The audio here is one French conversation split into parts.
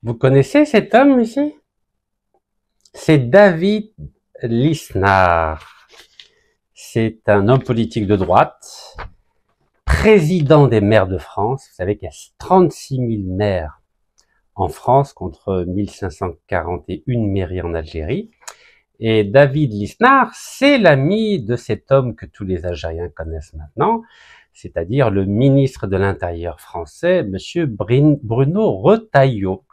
Vous connaissez cet homme ici? C'est David Lisnard. C'est un homme politique de droite, président des maires de France. Vous savez qu'il y a 36 000 maires en France contre 1541 mairies en Algérie. Et David Lisnard, c'est l'ami de cet homme que tous les Algériens connaissent maintenant, c'est-à-dire le ministre de l'Intérieur français, monsieur Bruno Retailleau.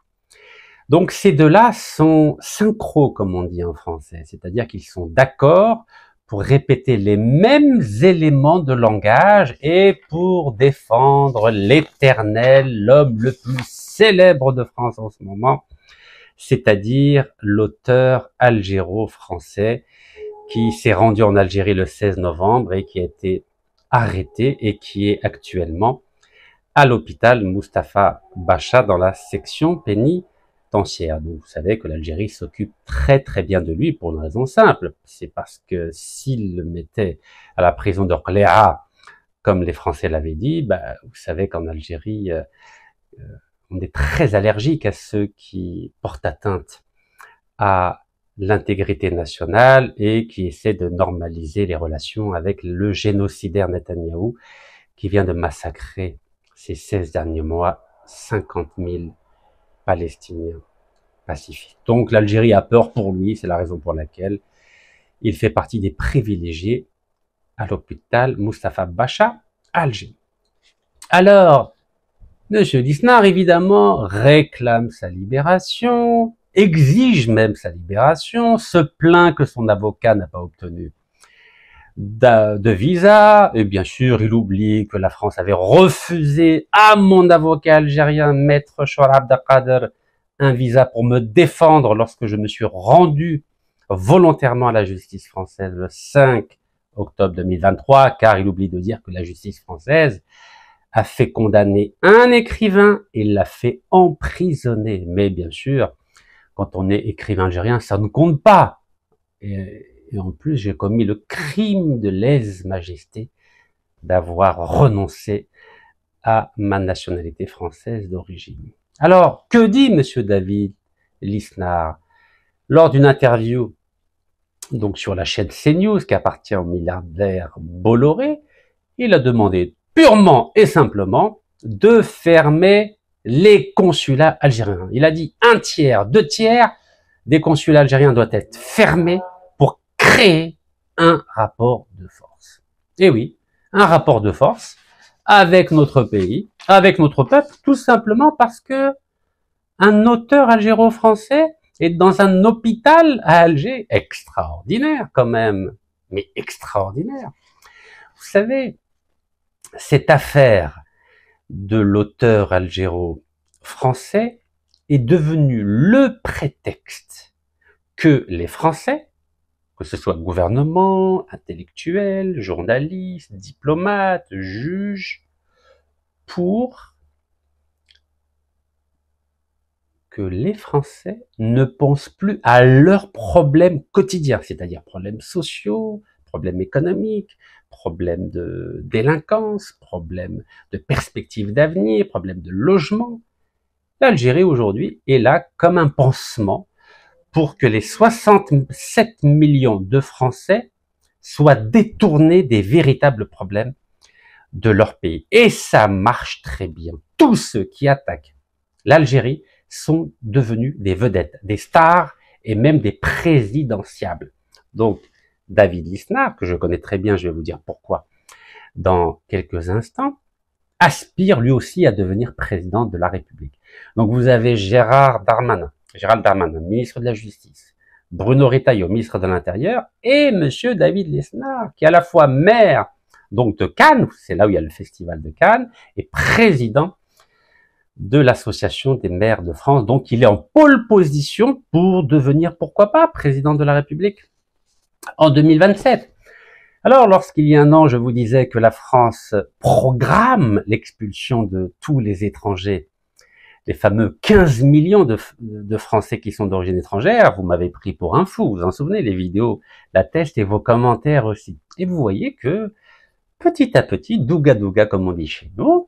Donc ces deux-là sont synchro, comme on dit en français, c'est-à-dire qu'ils sont d'accord pour répéter les mêmes éléments de langage et pour défendre l'éternel, l'homme le plus célèbre de France en ce moment, c'est-à-dire l'auteur algéro-français qui s'est rendu en Algérie le 16 novembre et qui a été arrêté et qui est actuellement à l'hôpital Mustapha Bacha dans la section pénitentiaire. Donc vous savez que l'Algérie s'occupe très très bien de lui pour une raison simple, c'est parce que s'il le mettait à la prison d'Orléans, comme les Français l'avaient dit, vous savez qu'en Algérie, on est très allergique à ceux qui portent atteinte à l'intégrité nationale et qui essaient de normaliser les relations avec le génocidaire Netanyahou qui vient de massacrer ces 16 derniers mois 50 000 Palestiniens pacifistes. Donc l'Algérie a peur pour lui, c'est la raison pour laquelle il fait partie des privilégiés à l'hôpital Mustapha Bacha à Alger. Alors, M. Lisnard, évidemment, réclame sa libération, exige même sa libération, se plaint que son avocat n'a pas obtenu de visa, et bien sûr, il oublie que la France avait refusé à mon avocat algérien, maître Chouar Abdelkader, un visa pour me défendre lorsque je me suis rendu volontairement à la justice française le 5 octobre 2023, car il oublie de dire que la justice française a fait condamner un écrivain et l'a fait emprisonner. Mais bien sûr, quand on est écrivain algérien, ça ne compte pas. Et en plus, j'ai commis le crime de lèse-majesté d'avoir renoncé à ma nationalité française d'origine. Alors, que dit monsieur David Lisnard lors d'une interview donc sur la chaîne CNews qui appartient au milliardaire Bolloré? Il a demandé purement et simplement de fermer les consulats algériens. Il a dit 1/3, 2/3 des consulats algériens doivent être fermés pour créer un rapport de force. Et oui, un rapport de force avec notre pays, avec notre peuple, tout simplement parce que un auteur algéro-français est dans un hôpital à Alger, extraordinaire quand même, mais extraordinaire. Vous savez, cette affaire de l'auteur algéro-français est devenue le prétexte que les Français, que ce soit gouvernement, intellectuels, journalistes, diplomates, juges, pour que les Français ne pensent plus à leurs problèmes quotidiens, c'est-à-dire problèmes sociaux, problèmes économiques, problèmes de délinquance, problèmes de perspectives d'avenir, problèmes de logement. L'Algérie aujourd'hui est là comme un pansement pour que les 67 millions de Français soient détournés des véritables problèmes de leur pays. Et ça marche très bien. Tous ceux qui attaquent l'Algérie sont devenus des vedettes, des stars et même des présidentiables. Donc, David Lisnard, que je connais très bien, je vais vous dire pourquoi dans quelques instants, aspire lui aussi à devenir président de la République. Donc vous avez Gérald Darmanin, ministre de la Justice, Bruno Retailleau, ministre de l'Intérieur, et monsieur David Lisnard, qui est à la fois maire donc de Cannes, c'est là où il y a le festival de Cannes, et président de l'association des maires de France. Donc il est en pole position pour devenir, pourquoi pas, président de la République en 2027. Alors, lorsqu'il y a un an, je vous disais que la France programme l'expulsion de tous les étrangers, les fameux 15 millions de Français qui sont d'origine étrangère, vous m'avez pris pour un fou, vous vous en souvenez, les vidéos l'attestent et vos commentaires aussi. Et vous voyez que, petit à petit, douga douga, comme on dit chez nous,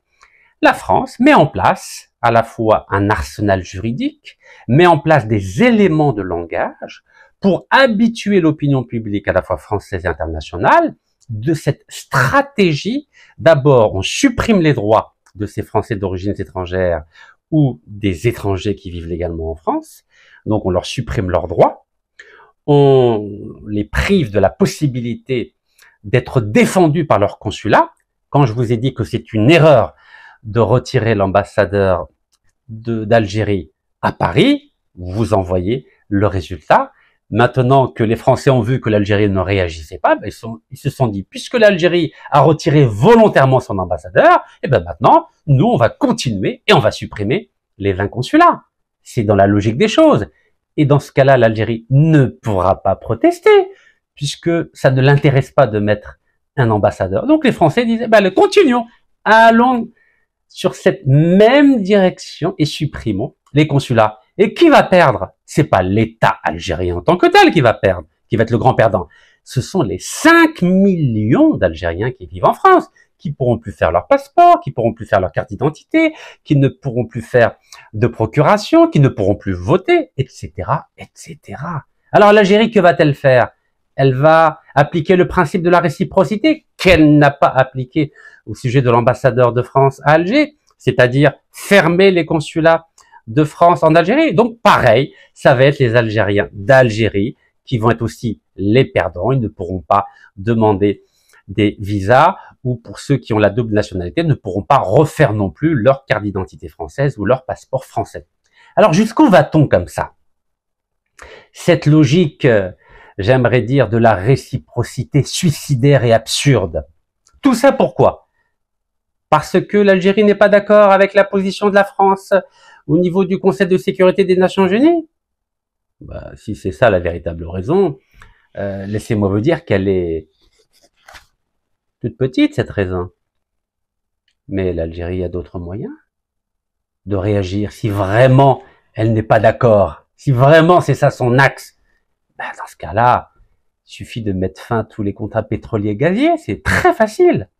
la France met en place à la fois un arsenal juridique, met en place des éléments de langage pour habituer l'opinion publique à la fois française et internationale de cette stratégie. D'abord, on supprime les droits de ces Français d'origine étrangère ou des étrangers qui vivent légalement en France. Donc, on leur supprime leurs droits. On les prive de la possibilité d'être défendus par leur consulat. Quand je vous ai dit que c'est une erreur de retirer l'ambassadeur d'Algérie à Paris, vous envoyez le résultat. Maintenant que les Français ont vu que l'Algérie ne réagissait pas, ils se sont dit, puisque l'Algérie a retiré volontairement son ambassadeur, et ben maintenant, nous, on va continuer et on va supprimer les 20 consulats. C'est dans la logique des choses. Et dans ce cas-là, l'Algérie ne pourra pas protester, puisque ça ne l'intéresse pas de mettre un ambassadeur. Donc les Français disaient, ben, continuons, allons sur cette même direction et supprimons les consulats. Et qui va perdre? C'est pas l'État algérien en tant que tel qui va perdre, qui va être le grand perdant. Ce sont les 5 millions d'Algériens qui vivent en France, qui pourront plus faire leur passeport, qui pourront plus faire leur carte d'identité, qui ne pourront plus faire de procuration, qui ne pourront plus voter, etc., etc. Alors l'Algérie, que va-t-elle faire? Elle va appliquer le principe de la réciprocité qu'elle n'a pas appliqué au sujet de l'ambassadeur de France à Alger, c'est-à-dire fermer les consulats de France en Algérie. Donc pareil, ça va être les Algériens d'Algérie qui vont être aussi les perdants. Ils ne pourront pas demander des visas, ou pour ceux qui ont la double nationalité, ne pourront pas refaire non plus leur carte d'identité française ou leur passeport français. Alors jusqu'où va-t-on comme ça? Cette logique, j'aimerais dire, de la réciprocité suicidaire et absurde. Tout ça pourquoi? Parce que l'Algérie n'est pas d'accord avec la position de la France au niveau du Conseil de sécurité des Nations Unies? Bah, si c'est ça la véritable raison, laissez-moi vous dire qu'elle est toute petite, cette raison. Mais l'Algérie a d'autres moyens de réagir si vraiment elle n'est pas d'accord, si vraiment c'est ça son axe. Ben, dans ce cas-là, il suffit de mettre fin à tous les contrats pétroliers et gaziers, c'est très facile.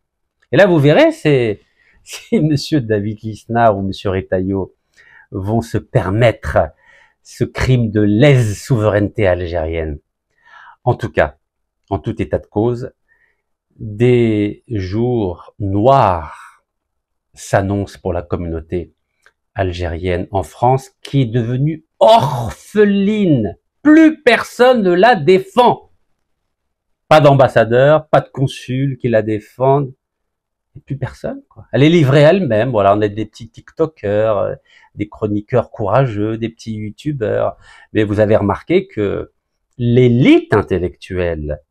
Et là, vous verrez, si monsieur David Lisnard ou monsieur Retailleau vont se permettre ce crime de lèse-souveraineté algérienne. En tout cas, en tout état de cause, des jours noirs s'annoncent pour la communauté algérienne en France, qui est devenue orpheline. Plus personne ne la défend. Pas d'ambassadeur, pas de consul qui la défende. Et plus personne, quoi. Elle est livrée elle-même. Voilà, on a des petits TikTokers, des chroniqueurs courageux, des petits YouTubeurs. Mais vous avez remarqué que l'élite intellectuelle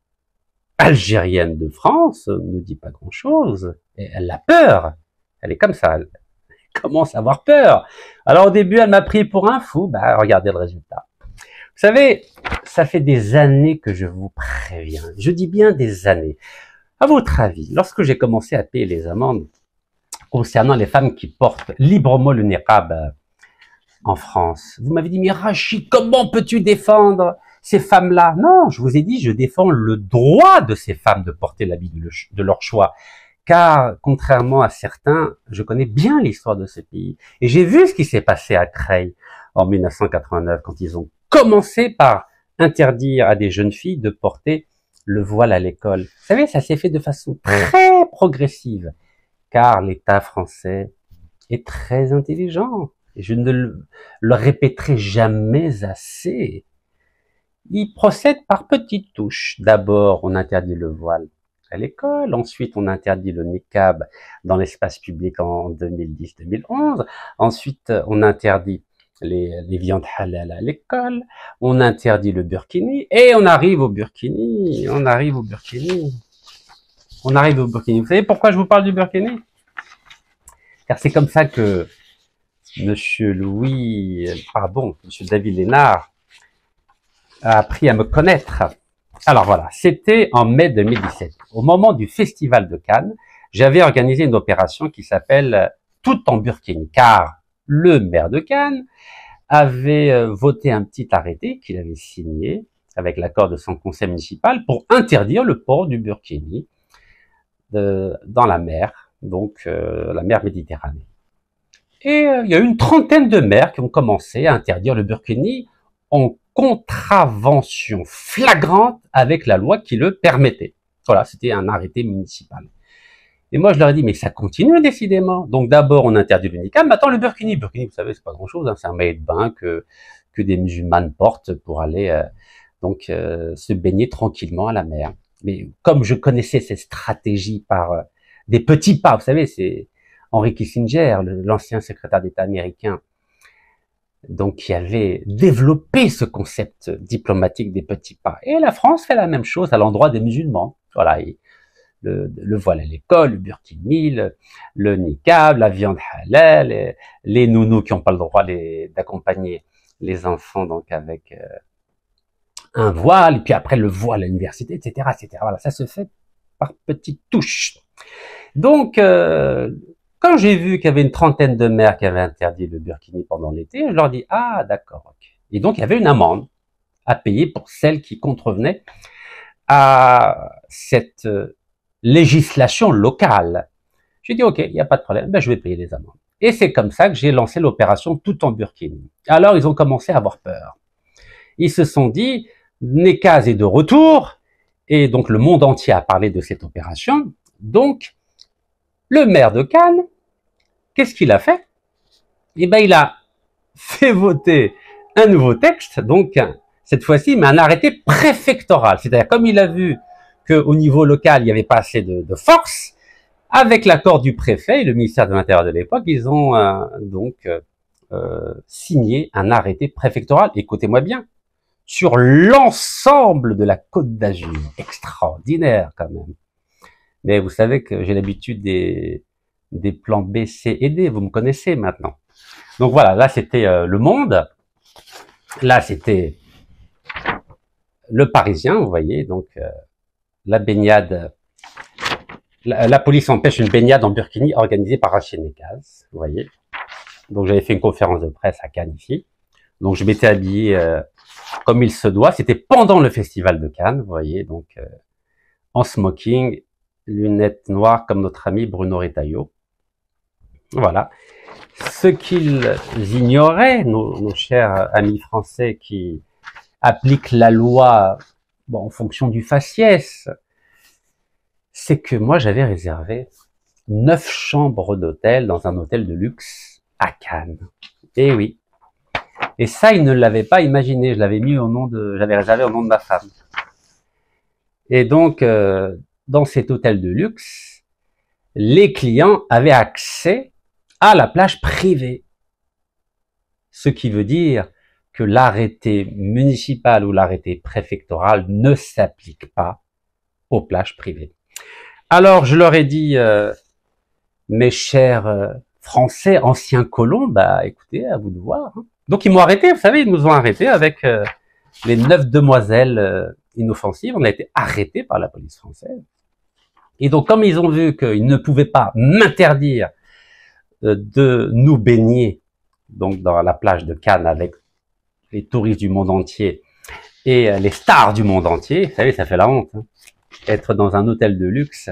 algérienne de France ne dit pas grand-chose. Et elle a peur. Elle est comme ça. Elle commence à avoir peur. Alors au début, elle m'a pris pour un fou. Bah, regardez le résultat. Vous savez, ça fait des années que je vous préviens. Je dis bien des années. À votre avis, lorsque j'ai commencé à payer les amendes concernant les femmes qui portent librement le niqab en France, vous m'avez dit, mais Rachid, comment peux-tu défendre ces femmes-là? Non, je vous ai dit, je défends le droit de ces femmes de porter l'habit de leur choix. Car, contrairement à certains, je connais bien l'histoire de ce pays. Et j'ai vu ce qui s'est passé à Creil en 1989, quand ils ont commencé par interdire à des jeunes filles de porter le voile à l'école. Vous savez, ça s'est fait de façon très progressive, car l'État français est très intelligent. Et je ne le répéterai jamais assez. Il procède par petites touches. D'abord, on interdit le voile à l'école. Ensuite, on interdit le niqab dans l'espace public en 2010-2011. Ensuite, on interdit les viandes halal à l'école. On interdit le burkini. Et on arrive au burkini. Vous savez pourquoi je vous parle du burkini? Car c'est comme ça que monsieur David Lisnard a appris à me connaître. Alors voilà, c'était en mai 2017. Au moment du Festival de Cannes, j'avais organisé une opération qui s'appelle Tout en burkini, car le maire de Cannes avait voté un petit arrêté qu'il avait signé avec l'accord de son conseil municipal pour interdire le port du burkini dans la mer, donc la mer Méditerranée. Et il y a eu une trentaine de maires qui ont commencé à interdire le burkini en contravention flagrante avec la loi qui le permettait. Voilà, c'était un arrêté municipal. Et moi, je leur ai dit, mais ça continue décidément. Donc d'abord, on interdit le niqab, maintenant le burkini. Le burkini, vous savez, c'est pas grand-chose, hein, c'est un maillot de bain que des musulmanes portent pour aller se baigner tranquillement à la mer. Mais comme je connaissais cette stratégie par des petits pas, vous savez, c'est Henry Kissinger, l'ancien secrétaire d'État américain, donc qui avait développé ce concept diplomatique des petits pas. Et la France fait la même chose à l'endroit des musulmans. Voilà, le voile à l'école, le burkini, le niqab, la viande halal, les nounous qui n'ont pas le droit d'accompagner les enfants donc avec un voile, et puis après le voile à l'université, etc., etc. Voilà, ça se fait par petites touches. Donc, quand j'ai vu qu'il y avait une trentaine de maires qui avaient interdit le burkini pendant l'été, je leur dis, ah d'accord, ok. Et donc il y avait une amende à payer pour celles qui contrevenaient à cette législation locale. J'ai dit, ok, il n'y a pas de problème, ben, je vais payer les amendes. Et c'est comme ça que j'ai lancé l'opération Tout en burkini. Alors ils ont commencé à avoir peur. Ils se sont dit, Nekaz est de retour, et donc le monde entier a parlé de cette opération. Donc, le maire de Cannes, qu'est-ce qu'il a fait? Eh ben, il a fait voter un nouveau texte, donc cette fois-ci, mais un arrêté préfectoral. C'est-à-dire, comme il a vu qu'au niveau local, il n'y avait pas assez de force, avec l'accord du préfet et le ministère de l'Intérieur de l'époque, ils ont signé un arrêté préfectoral, écoutez-moi bien, sur l'ensemble de la Côte d'Azur. Extraordinaire quand même. Mais vous savez que j'ai l'habitude des plans B, C et D, vous me connaissez maintenant. Donc voilà, là c'était Le Monde, là c'était Le Parisien, vous voyez, donc la baignade, la police empêche une baignade en burkini organisée par Rachid Nekaz, vous voyez. Donc j'avais fait une conférence de presse à Cannes ici, donc je m'étais habillé comme il se doit, c'était pendant le festival de Cannes, vous voyez, donc en smoking, lunettes noires comme notre ami Bruno Retailleau. Voilà. Ce qu'ils ignoraient, nos chers amis français qui appliquent la loi en fonction du faciès, c'est que moi j'avais réservé 9 chambres d'hôtel dans un hôtel de luxe à Cannes. Et oui. Et ça, ils ne l'avaient pas imaginé. Je l'avais mis j'avais réservé au nom de ma femme. Et donc, dans cet hôtel de luxe, les clients avaient accès à la plage privée. Ce qui veut dire que l'arrêté municipal ou l'arrêté préfectoral ne s'applique pas aux plages privées. Alors, je leur ai dit, mes chers Français, anciens colons, bah écoutez, à vous de voir. Hein. Donc ils m'ont arrêté, vous savez, ils nous ont arrêtés avec les 9 demoiselles inoffensives. On a été arrêtés par la police française. Et donc comme ils ont vu qu'ils ne pouvaient pas m'interdire de nous baigner donc dans la plage de Cannes avec les touristes du monde entier et les stars du monde entier, vous savez, ça fait la honte, hein, être dans un hôtel de luxe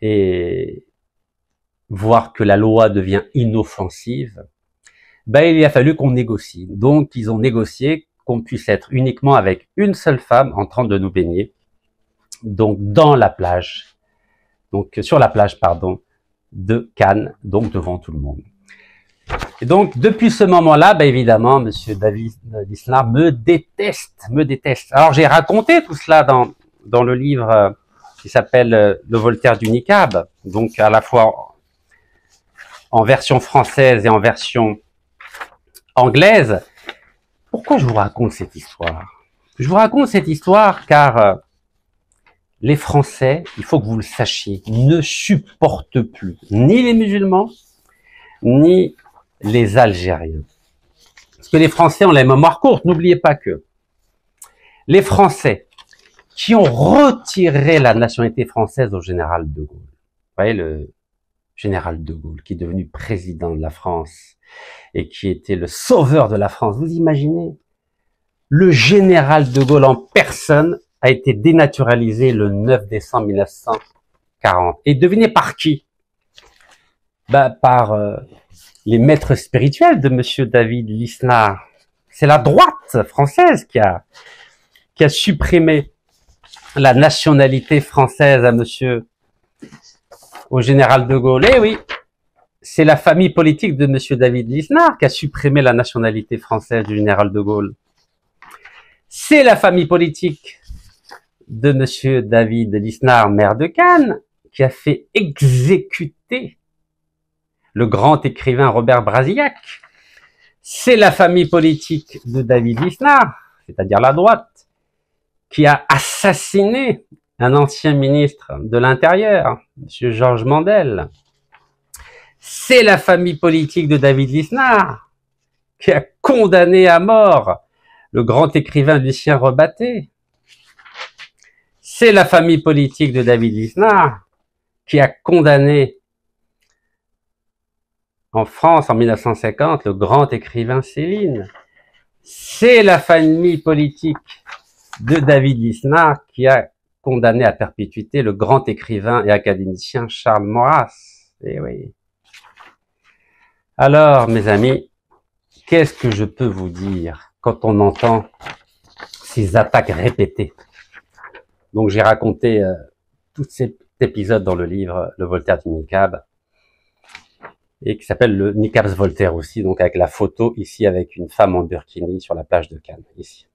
et voir que la loi devient inoffensive, ben, il a fallu qu'on négocie. Donc, ils ont négocié qu'on puisse être uniquement avec une seule femme en train de nous baigner, donc dans la plage, donc sur la plage, pardon, de Cannes, donc devant tout le monde. Et donc, depuis ce moment-là, ben évidemment, Monsieur David Lisnard me déteste. Alors, j'ai raconté tout cela dans le livre qui s'appelle Le Voltaire du niqab, donc à la fois en version française et en version anglaise. Pourquoi je vous raconte cette histoire? Je vous raconte cette histoire car les Français, il faut que vous le sachiez, ne supportent plus ni les musulmans, ni les Algériens. Parce que les Français ont la mémoire courte, n'oubliez pas que les Français qui ont retiré la nationalité française au général de Gaulle, vous voyez le général de Gaulle qui est devenu président de la France et qui était le sauveur de la France, vous imaginez? Le général de Gaulle en personne a été dénaturalisé le 9 décembre 1940. Et devinez par qui? Par les maîtres spirituels de Monsieur David Lisnard. C'est la droite française qui a supprimé la nationalité française au général de Gaulle. Eh oui, c'est la famille politique de Monsieur David Lisnard qui a supprimé la nationalité française du général de Gaulle. C'est la famille politique de Monsieur David Lisnard, maire de Cannes, qui a fait exécuter le grand écrivain Robert Brasillac. C'est la famille politique de David Lisnard, c'est-à-dire la droite, qui a assassiné un ancien ministre de l'Intérieur, Monsieur Georges Mandel. C'est la famille politique de David Lisnard qui a condamné à mort le grand écrivain Lucien Rebatté. C'est la famille politique de David Lisnard qui a condamné en France en 1950 le grand écrivain Céline. C'est la famille politique de David Lisnard qui a condamné à perpétuité le grand écrivain et académicien Charles Maurras. Eh oui. Alors, mes amis, qu'est-ce que je peux vous dire quand on entend ces attaques répétées? Donc, j'ai raconté tout cet épisode dans le livre Le Voltaire du Niqab, et qui s'appelle le Niqabs Voltaire aussi, donc avec la photo ici avec une femme en burkini sur la plage de Cannes, ici.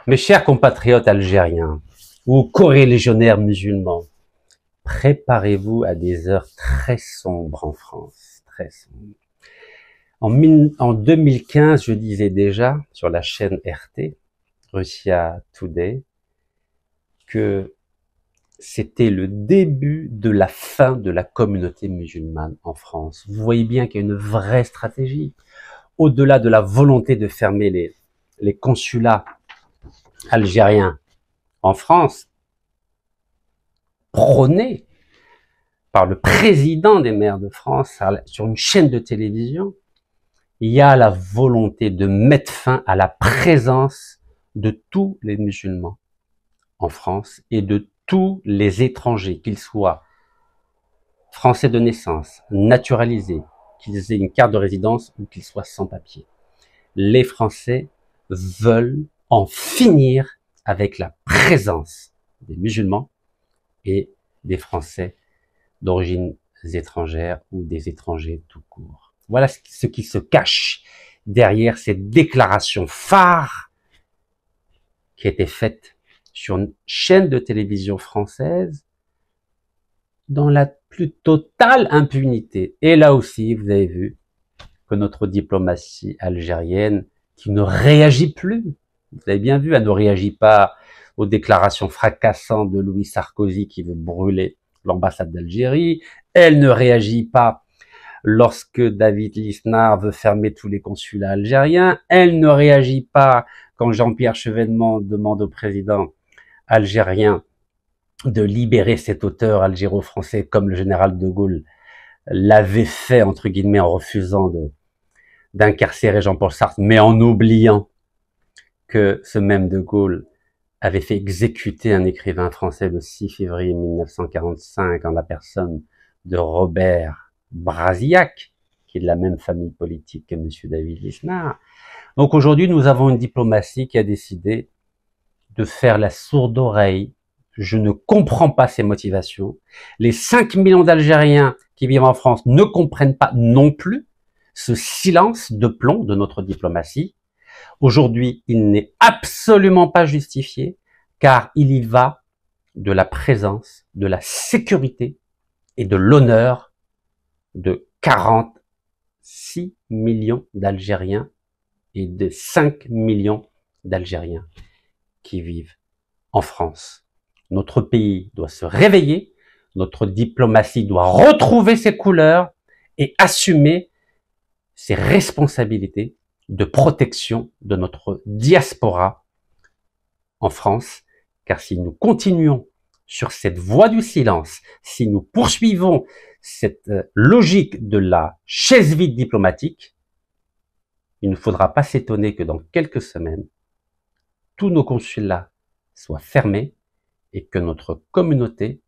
Mes chers compatriotes algériens ou corélégionnaires musulmans, préparez-vous à des heures très sombres en France, très sombres. En 2015, je disais déjà sur la chaîne RT, Russia Today, que c'était le début de la fin de la communauté musulmane en France. Vous voyez bien qu'il y a une vraie stratégie. Au-delà de la volonté de fermer les consulats algériens en France, prônée par le président des maires de France sur une chaîne de télévision, il y a la volonté de mettre fin à la présence de tous les musulmans en France et de tous les étrangers, qu'ils soient français de naissance, naturalisés, qu'ils aient une carte de résidence ou qu'ils soient sans papier. Les Français veulent en finir avec la présence des musulmans et des Français d'origine étrangère ou des étrangers tout court. Voilà ce qui se cache derrière cette déclaration phare qui a été faite sur une chaîne de télévision française dans la plus totale impunité. Et là aussi, vous avez vu que notre diplomatie algérienne, qui ne réagit plus, vous avez bien vu, elle ne réagit pas aux déclarations fracassantes de Louis Sarkozy qui veut brûler l'ambassade d'Algérie, elle ne réagit pas lorsque David Lisnard veut fermer tous les consulats algériens, elle ne réagit pas quand Jean-Pierre Chevènement demande au président algérien de libérer cet auteur algéro-français comme le général de Gaulle l'avait fait, entre guillemets, en refusant d'incarcérer Jean-Paul Sartre, mais en oubliant que ce même de Gaulle avait fait exécuter un écrivain français le 6 février 1945 en la personne de Robert Brasillac, qui est de la même famille politique que M. David Lisnard. Donc aujourd'hui, nous avons une diplomatie qui a décidé de faire la sourde oreille. Je ne comprends pas ses motivations. Les 5 millions d'Algériens qui vivent en France ne comprennent pas non plus ce silence de plomb de notre diplomatie. Aujourd'hui, il n'est absolument pas justifié, car il y va de la présence, de la sécurité et de l'honneur de 46 millions d'Algériens et de 5 millions d'Algériens qui vivent en France. Notre pays doit se réveiller, notre diplomatie doit retrouver ses couleurs et assumer ses responsabilités de protection de notre diaspora en France, car si nous continuons sur cette voie du silence, si nous poursuivons cette logique de la chaise vide diplomatique, il ne faudra pas s'étonner que dans quelques semaines, tous nos consulats soient fermés et que notre communauté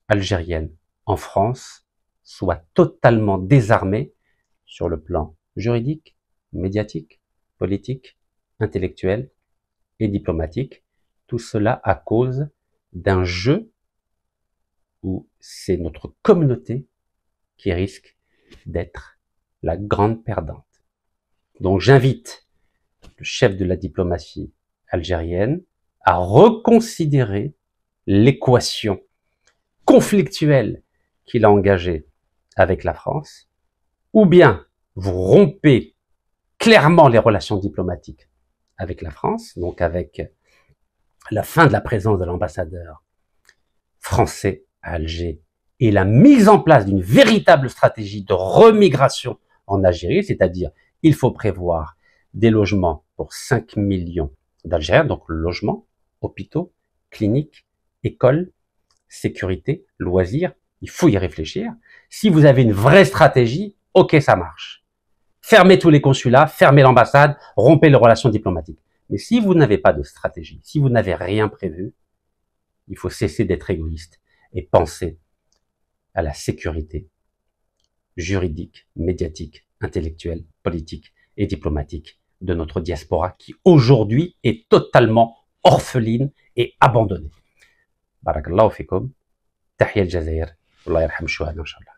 algérienne en France soit totalement désarmée sur le plan juridique, médiatique, politique, intellectuel et diplomatique. Tout cela à cause d'un jeu où c'est notre communauté qui risque d'être la grande perdante. Donc j'invite le chef de la diplomatie algérienne à reconsidérer l'équation conflictuelle qu'il a engagée avec la France, ou bien vous rompez clairement les relations diplomatiques avec la France, donc avec la fin de la présence de l'ambassadeur français à Alger et la mise en place d'une véritable stratégie de remigration en Algérie, c'est-à-dire il faut prévoir des logements pour 5 millions d'Algériens, donc logements, hôpitaux, cliniques, écoles, sécurité, loisirs, il faut y réfléchir. Si vous avez une vraie stratégie, ok, ça marche. Fermez tous les consulats, fermez l'ambassade, rompez les relations diplomatiques. Mais si vous n'avez pas de stratégie, si vous n'avez rien prévu, il faut cesser d'être égoïste et penser à la sécurité juridique, médiatique, intellectuelle, politique et diplomatique de notre diaspora qui aujourd'hui est totalement orpheline et abandonnée. Barakallahu fikum. Tahiyya al-Jazair. Allah yarham shuhada, inshallah.